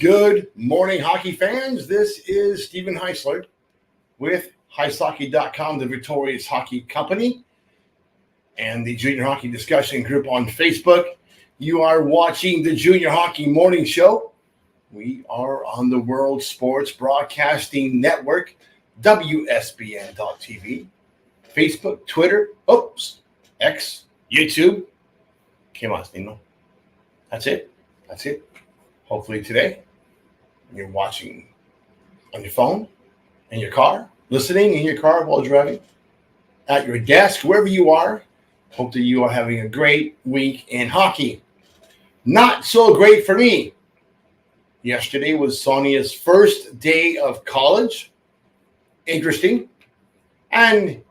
Good morning, hockey fans. This is Stephen Heisler with HeisHockey.com, the Victorious Hockey Company, and the Junior Hockey Discussion Group on Facebook. You are watching the Junior Hockey Morning Show. We are on the World Sports Broadcasting Network, WSBN.TV, Facebook, Twitter, X, YouTube. Come on, Stino. That's it. Hopefully today you're watching on your phone, in your car, listening in your car while driving, at your desk, wherever you are. Hope that you are having a great week in hockey. Not so great for me. Yesterday was Sonia's first day of college. Interesting. And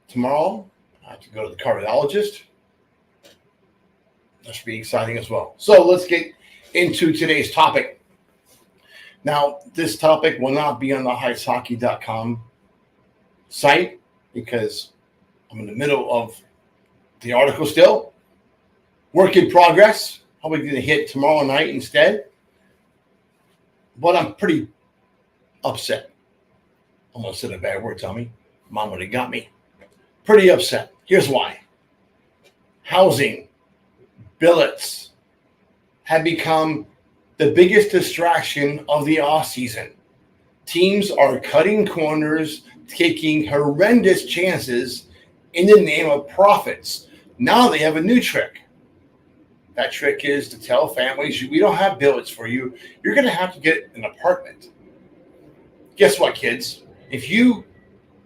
tomorrow I have to go to the cardiologist. That should be exciting as well. So let's get into today's topic. Now, this topic will not be on the HeisHockey.com site because I'm in the middle of the article still. Work in progress. I'll be going to hit tomorrow night instead. But I'm pretty upset. Almost said a bad word, Tommy. Mom would have got me. Pretty upset. Here's why. Housing, billets have become the biggest distraction of the offseason. Teams are cutting corners, taking horrendous chances in the name of profits. Now they have a new trick. That trick is to tell families, we don't have billets for you. You're going to have to get an apartment. Guess what, kids? If you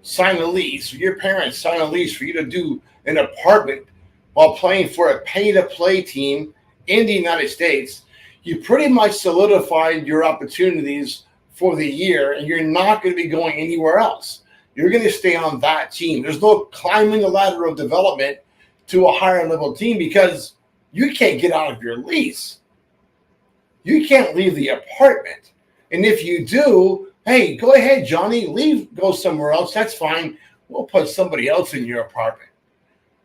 sign a lease, or your parents sign a lease for you to do an apartment while playing for a pay-to-play team in the United States, you pretty much solidified your opportunities for the year, and you're not going to be going anywhere else. You're going to stay on that team. There's no climbing the ladder of development to a higher level team because you can't get out of your lease. You can't leave the apartment. And if you do, hey, go ahead, Johnny, leave, go somewhere else. That's fine. We'll put somebody else in your apartment.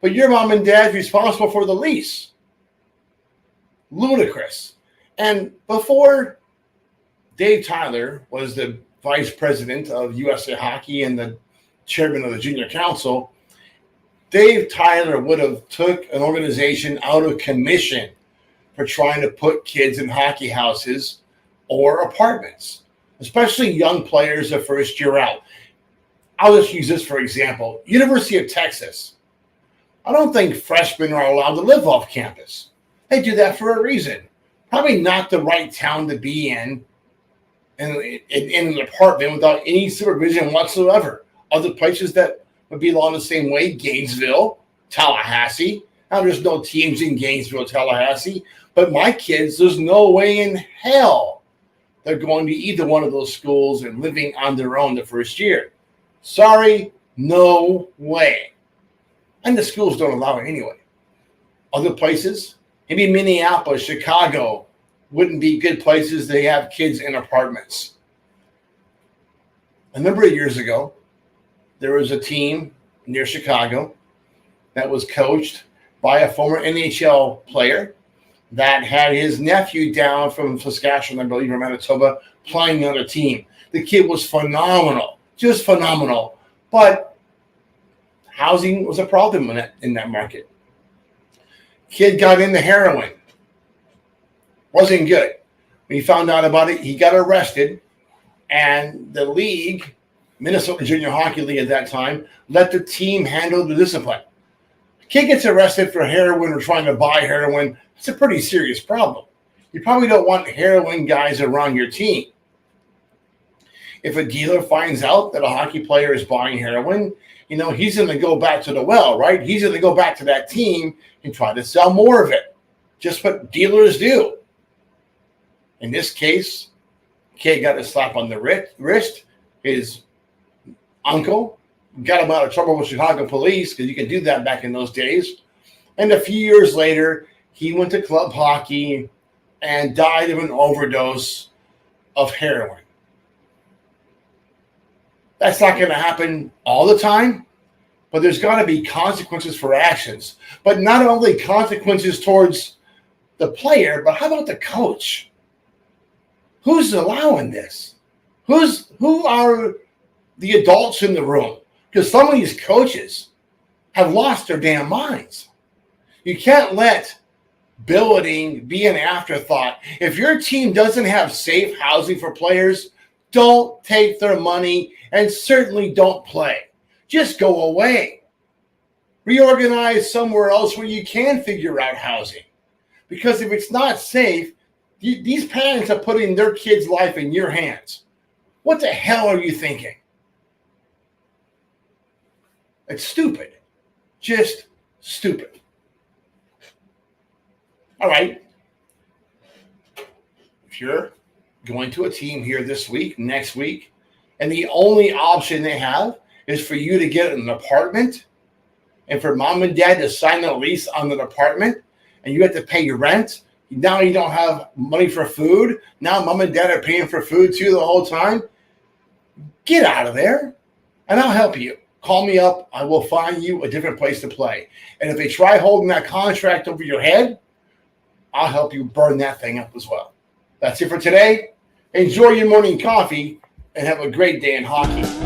But your mom and dad's responsible for the lease. Ludicrous. And before Dave Tyler was the vice president of USA Hockey and the chairman of the Junior Council, Dave Tyler would have took an organization out of commission for trying to put kids in hockey houses or apartments, especially young players the first year out. I'll just use this for example. University of Texas. I don't think freshmen are allowed to live off campus. They do that for a reason. Probably not the right town to be in an apartment without any supervision whatsoever. Other places that would be along the same way, Gainesville, Tallahassee. Now, there's no teams in Gainesville, Tallahassee, but my kids, there's no way in hell they're going to either one of those schools and living on their own the first year. Sorry, no way. And the schools don't allow it anyway. Other places, maybe Minneapolis, Chicago, wouldn't be good places to have kids in apartments. A number of years ago, there was a team near Chicago that was coached by a former NHL player that had his nephew down from Saskatchewan, I believe, or Manitoba, playing on a team. The kid was phenomenal, just phenomenal. But housing was a problem in that market. Kid got into heroin. Wasn't good. When he found out about it, he got arrested, and the league, Minnesota Junior Hockey League at that time, let the team handle the discipline. A kid gets arrested for heroin or trying to buy heroin. It's a pretty serious problem. You probably don't want heroin guys around your team. If a dealer finds out that a hockey player is buying heroin, he's going to go back to the well, right? He's going to go back to that team and try to sell more of it. Just what dealers do. In this case, kid got a slap on the wrist. His uncle got him out of trouble with Chicago police because you could do that back in those days. And a few years later, he went to club hockey and died of an overdose of heroin. That's not going to happen all the time, but there's got to be consequences for actions. But not only consequences towards the player, but how about the coach? Who's allowing this? Who are the adults in the room? Because some of these coaches have lost their damn minds. You can't let billeting be an afterthought. If your team doesn't have safe housing for players, don't take their money and certainly don't play. Just go away. Reorganize somewhere else where you can figure out housing. Because if it's not safe, these parents are putting their kids' life in your hands. What the hell are you thinking? It's stupid. Just stupid. All right. If you're going to a team here this week, next week, and the only option they have is for you to get an apartment and for mom and dad to sign a lease on the apartment, and you have to pay your rent. Now you don't have money for food. Now mom and dad are paying for food too the whole time. Get out of there, and I'll help you. Call me up. I will find you a different place to play. And if they try holding that contract over your head, I'll help you burn that thing up as well. That's it for today. Enjoy your morning coffee and have a great day in hockey.